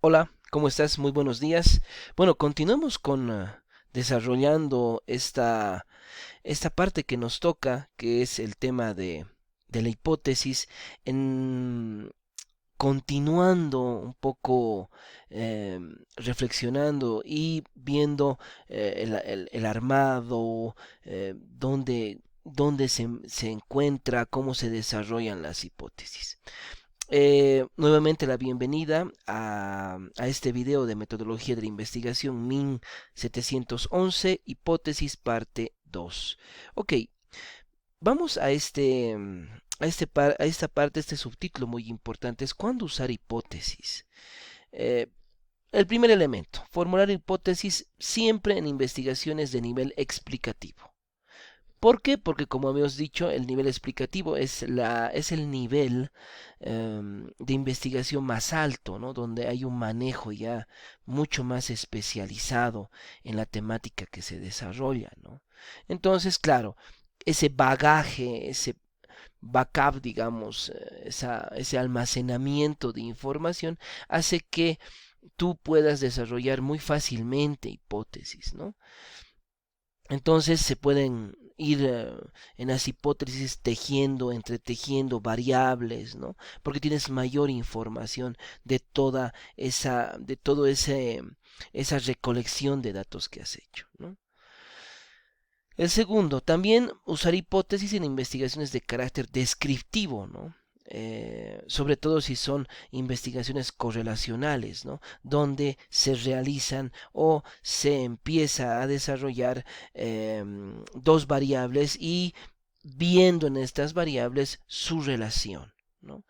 Hola, ¿cómo estás? Muy buenos días. Bueno, continuamos con desarrollando esta parte que nos toca, que es el tema de la hipótesis, en continuando un poco reflexionando y viendo el armado, dónde se encuentra, cómo se desarrollan las hipótesis. Nuevamente la bienvenida a este video de metodología de la investigación MIN 711, hipótesis parte 2. Ok, vamos a esta parte, este subtítulo muy importante, es cuándo usar hipótesis. Eh, el primer elemento, formular hipótesis siempre en investigaciones de nivel explicativo. ¿Por qué? Porque como habíamos dicho, el nivel explicativo es el nivel de investigación más alto, ¿no? Donde hay un manejo ya mucho más especializado en la temática que se desarrolla, ¿no? Entonces, claro, ese bagaje, ese backup, digamos, ese almacenamiento de información hace que tú puedas desarrollar muy fácilmente hipótesis, ¿no? Entonces se pueden ir en las hipótesis tejiendo, entretejiendo variables, ¿no? Porque tienes mayor información de toda de todo esa recolección de datos que has hecho, ¿no? El segundo, también usar hipótesis en investigaciones de carácter descriptivo, ¿no? Sobre todo si son investigaciones correlacionales, ¿no? Donde se realizan o se empieza a desarrollar dos variables y viendo en estas variables su relación, ¿no?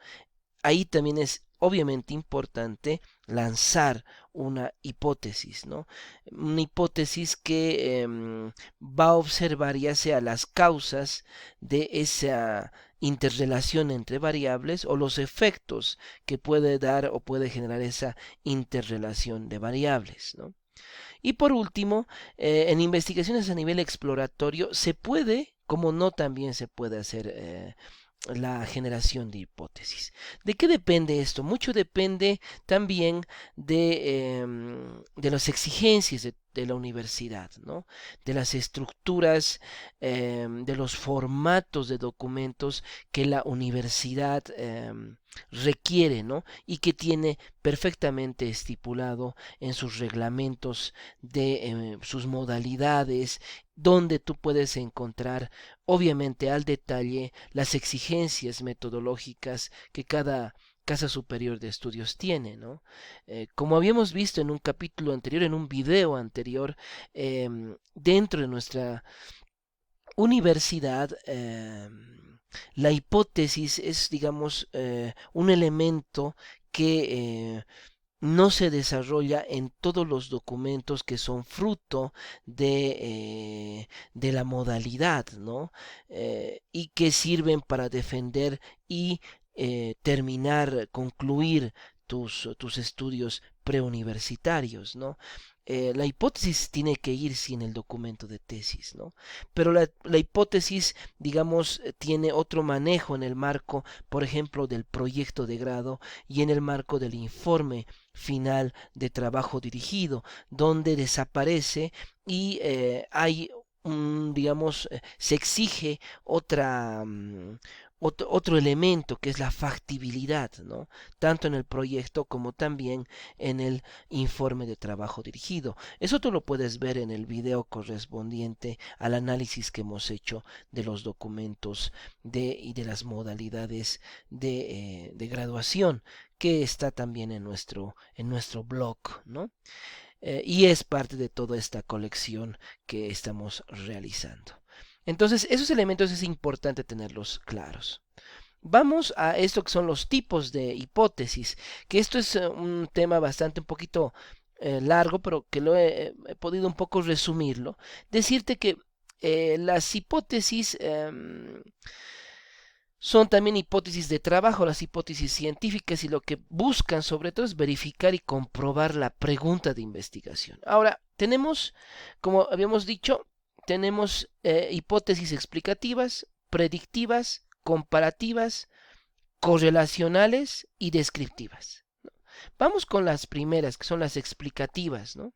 Ahí también es obviamente importante lanzar una hipótesis, ¿no? Una hipótesis que va a observar ya sea las causas de esa interrelación entre variables o los efectos que puede dar o puede generar esa interrelación de variables, ¿no? Y por último, en investigaciones a nivel exploratorio se puede, como no también se puede hacer la generación de hipótesis. ¿De qué depende esto? Mucho depende también de las exigencias de la universidad, ¿no? De las estructuras, de los formatos de documentos que la universidad requiere, ¿no? Y que tiene perfectamente estipulado en sus reglamentos de sus modalidades, donde tú puedes encontrar obviamente al detalle las exigencias metodológicas que cada Casa Superior de Estudios tiene, ¿no? Como habíamos visto en un capítulo anterior, en un video anterior, dentro de nuestra universidad, la hipótesis es, digamos, un elemento que no se desarrolla en todos los documentos que son fruto de la modalidad, ¿no? Y que sirven para defender y terminar, concluir tus estudios preuniversitarios, ¿no? La hipótesis tiene que ir sin el documento de tesis, ¿no? Pero la hipótesis, digamos, tiene otro manejo en el marco, por ejemplo, del proyecto de grado y en el marco del informe final de trabajo dirigido, donde desaparece y hay digamos, se exige otro elemento que es la factibilidad, ¿no? Tanto en el proyecto como también en el informe de trabajo dirigido. Eso tú lo puedes ver en el video correspondiente al análisis que hemos hecho de los documentos y de las modalidades de graduación que está también en nuestro blog, ¿no? Y es parte de toda esta colección que estamos realizando. Entonces, esos elementos es importante tenerlos claros. Vamos a esto que son los tipos de hipótesis, que esto es un tema bastante un poquito largo, pero que he podido un poco resumirlo. Decirte que las hipótesis son también hipótesis de trabajo, las hipótesis científicas, y lo que buscan sobre todo es verificar y comprobar la pregunta de investigación. Ahora, tenemos, como habíamos dicho, tenemos hipótesis explicativas, predictivas, comparativas, correlacionales y descriptivas. Vamos con las primeras, que son las explicativas, ¿no?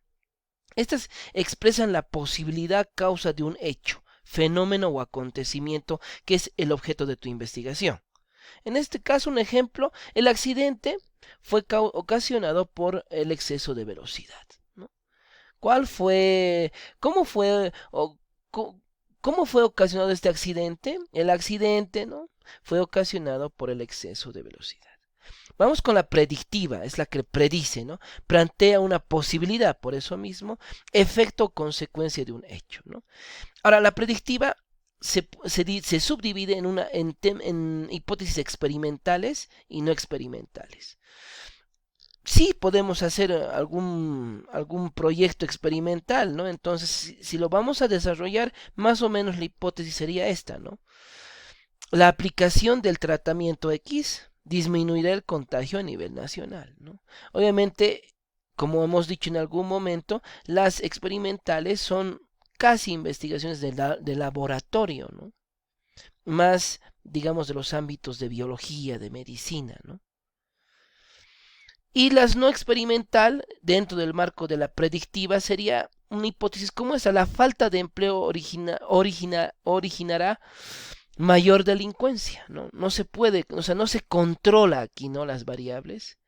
Estas expresan la posibilidad causa de un hecho, fenómeno o acontecimiento que es el objeto de tu investigación. En este caso, un ejemplo, el accidente fue ocasionado por el exceso de velocidad, ¿no? ¿Cuál fue, cómo fue, o, cómo fue ocasionado este accidente? El accidente, ¿no? Fue ocasionado por el exceso de velocidad. Vamos con la predictiva, es la que predice, ¿no? Plantea una posibilidad, por eso mismo, efecto o consecuencia de un hecho, ¿no? Ahora, la predictiva se subdivide en hipótesis experimentales y no experimentales. Sí podemos hacer algún proyecto experimental, ¿no? Entonces, si lo vamos a desarrollar, más o menos la hipótesis sería esta, ¿no? La aplicación del tratamiento X disminuirá el contagio a nivel nacional, ¿no? Obviamente, como hemos dicho en algún momento, las experimentales son casi investigaciones de laboratorio, ¿no? Más, digamos, de los ámbitos de biología, de medicina, ¿no? Y las no experimental, dentro del marco de la predictiva, sería una hipótesis como esa: la falta de empleo originará mayor delincuencia, ¿no? No se puede, o sea, no se controla aquí, ¿no? Las variables.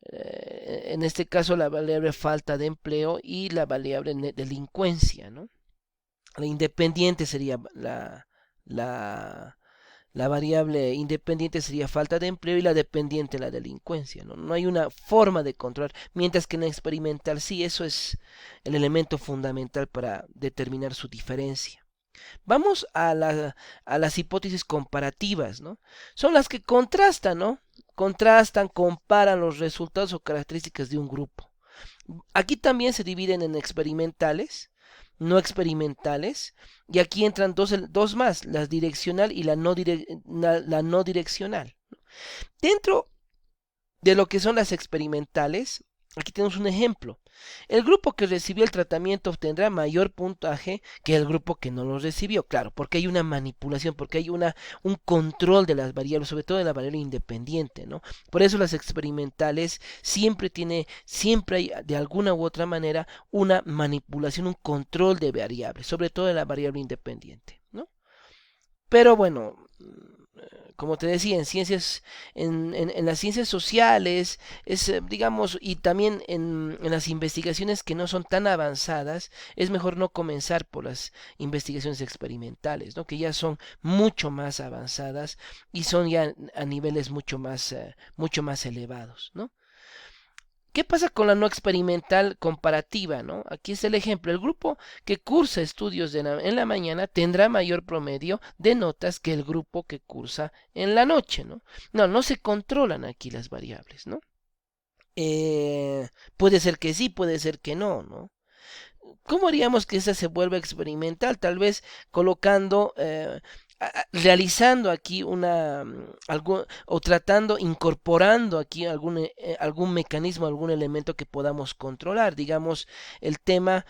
En este caso, la variable falta de empleo y la variable delincuencia, ¿no? La independiente sería la variable independiente sería falta de empleo y la dependiente la delincuencia, ¿no? No hay una forma de controlar, mientras que en la experimental sí, eso es el elemento fundamental para determinar su diferencia. Vamos a las hipótesis comparativas, ¿no? Son las que contrastan, ¿no? Contrastan, comparan los resultados o características de un grupo. Aquí también se dividen en experimentales, no experimentales, y aquí entran dos más, la direccional y la no direccional. Dentro de lo que son las experimentales, aquí tenemos un ejemplo. El grupo que recibió el tratamiento obtendrá mayor puntaje que el grupo que no lo recibió. Claro, porque hay una manipulación, porque hay un control de las variables, sobre todo de la variable independiente, ¿no? Por eso las experimentales siempre hay de alguna u otra manera una manipulación, un control de variables, sobre todo de la variable independiente, ¿no? Pero bueno, como te decía, en las ciencias sociales, digamos, y también en las investigaciones que no son tan avanzadas, es mejor no comenzar por las investigaciones experimentales, ¿no? Que ya son mucho más avanzadas y son ya a niveles mucho más elevados, ¿no? ¿Qué pasa con la no experimental comparativa, no? Aquí es el ejemplo. El grupo que cursa estudios en la mañana tendrá mayor promedio de notas que el grupo que cursa en la noche, ¿no? No se controlan aquí las variables, ¿no? Puede ser que sí, puede ser que no, ¿no? ¿Cómo haríamos que esa se vuelva experimental? Tal vez colocando, realizando aquí o tratando, incorporando aquí algún mecanismo, algún elemento que podamos controlar, digamos, el tema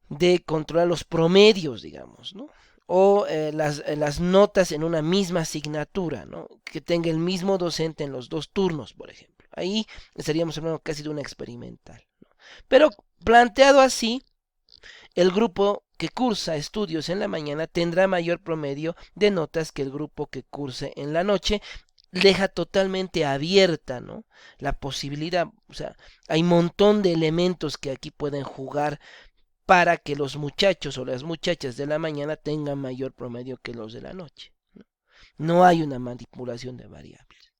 de controlar los promedios, digamos, ¿no? O las notas en una misma asignatura, ¿no? Que tenga el mismo docente en los dos turnos, por ejemplo. Ahí estaríamos hablando casi de una experimental, ¿no? Pero planteado así, el grupo que cursa estudios en la mañana tendrá mayor promedio de notas que el grupo que curse en la noche. Deja totalmente abierta, ¿no? La posibilidad, o sea, hay un montón de elementos que aquí pueden jugar para que los muchachos o las muchachas de la mañana tengan mayor promedio que los de la noche. No hay una manipulación de variables.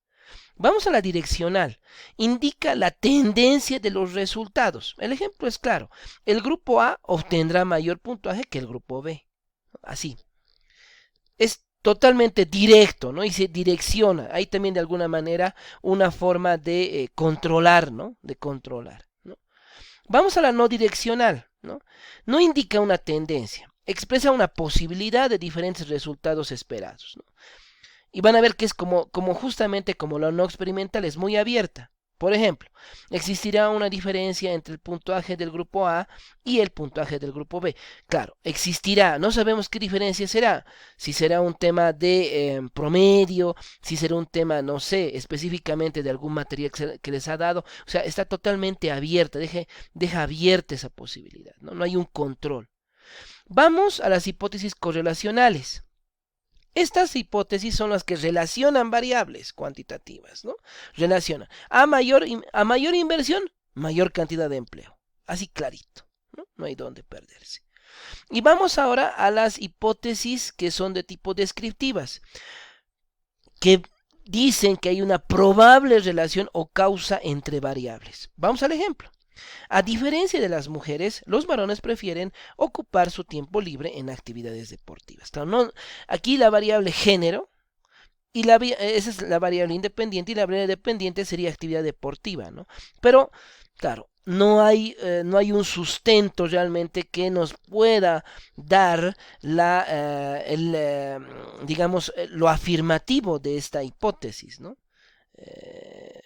Vamos a la direccional. Indica la tendencia de los resultados. El ejemplo es claro. El grupo A obtendrá mayor puntaje que el grupo B. Así. Es totalmente directo, ¿no? Y se direcciona. Hay también de alguna manera una forma de controlar, ¿no? De controlar, ¿no? Vamos a la no direccional, ¿no? No indica una tendencia. Expresa una posibilidad de diferentes resultados esperados, ¿no? Y van a ver que es como justamente como la no experimental es muy abierta. Por ejemplo, existirá una diferencia entre el puntaje del grupo A y el puntaje del grupo B. Claro, existirá, no sabemos qué diferencia será, si será un tema de promedio, si será un tema, no sé, específicamente de algún material que les ha dado. O sea, está totalmente abierta, deja abierta esa posibilidad, ¿no? No hay un control. Vamos a las hipótesis correlacionales. Estas hipótesis son las que relacionan variables cuantitativas, ¿no? Relacionan a mayor inversión, mayor cantidad de empleo. Así clarito, ¿no? No hay dónde perderse. Y vamos ahora a las hipótesis que son de tipo descriptivas, que dicen que hay una probable relación o causa entre variables. Vamos al ejemplo. A diferencia de las mujeres, los varones prefieren ocupar su tiempo libre en actividades deportivas. Aquí la variable género, esa es la variable independiente, y la variable dependiente sería actividad deportiva, ¿no? Pero, claro, no hay un sustento realmente que nos pueda dar digamos, lo afirmativo de esta hipótesis, ¿no? Eh,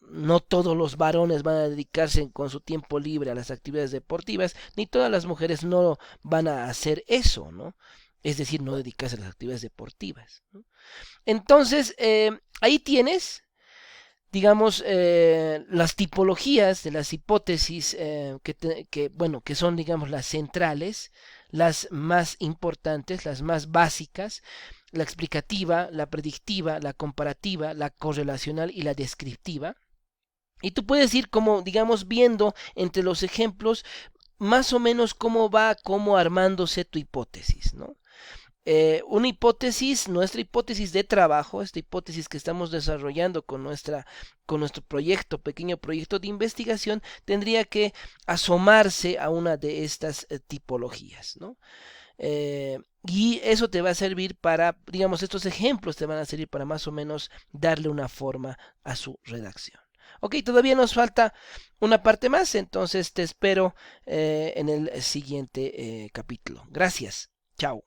no todos los varones van a dedicarse con su tiempo libre a las actividades deportivas, ni todas las mujeres no van a hacer eso, ¿no? Es decir, no dedicarse a las actividades deportivas, ¿no? Entonces, ahí tienes, digamos, las tipologías de las hipótesis bueno, que son, digamos, las centrales, las más importantes, las más básicas: la explicativa, la predictiva, la comparativa, la correlacional y la descriptiva. Y tú puedes ir como, digamos, viendo entre los ejemplos más o menos cómo armándose tu hipótesis, ¿no? Una hipótesis, nuestra hipótesis de trabajo, esta hipótesis que estamos desarrollando con nuestro pequeño proyecto de investigación, tendría que asomarse a una de estas tipologías, ¿no? Y eso te va a servir para, digamos, estos ejemplos te van a servir para más o menos darle una forma a su redacción. Ok, todavía nos falta una parte más, entonces te espero en el siguiente capítulo. Gracias. Chao.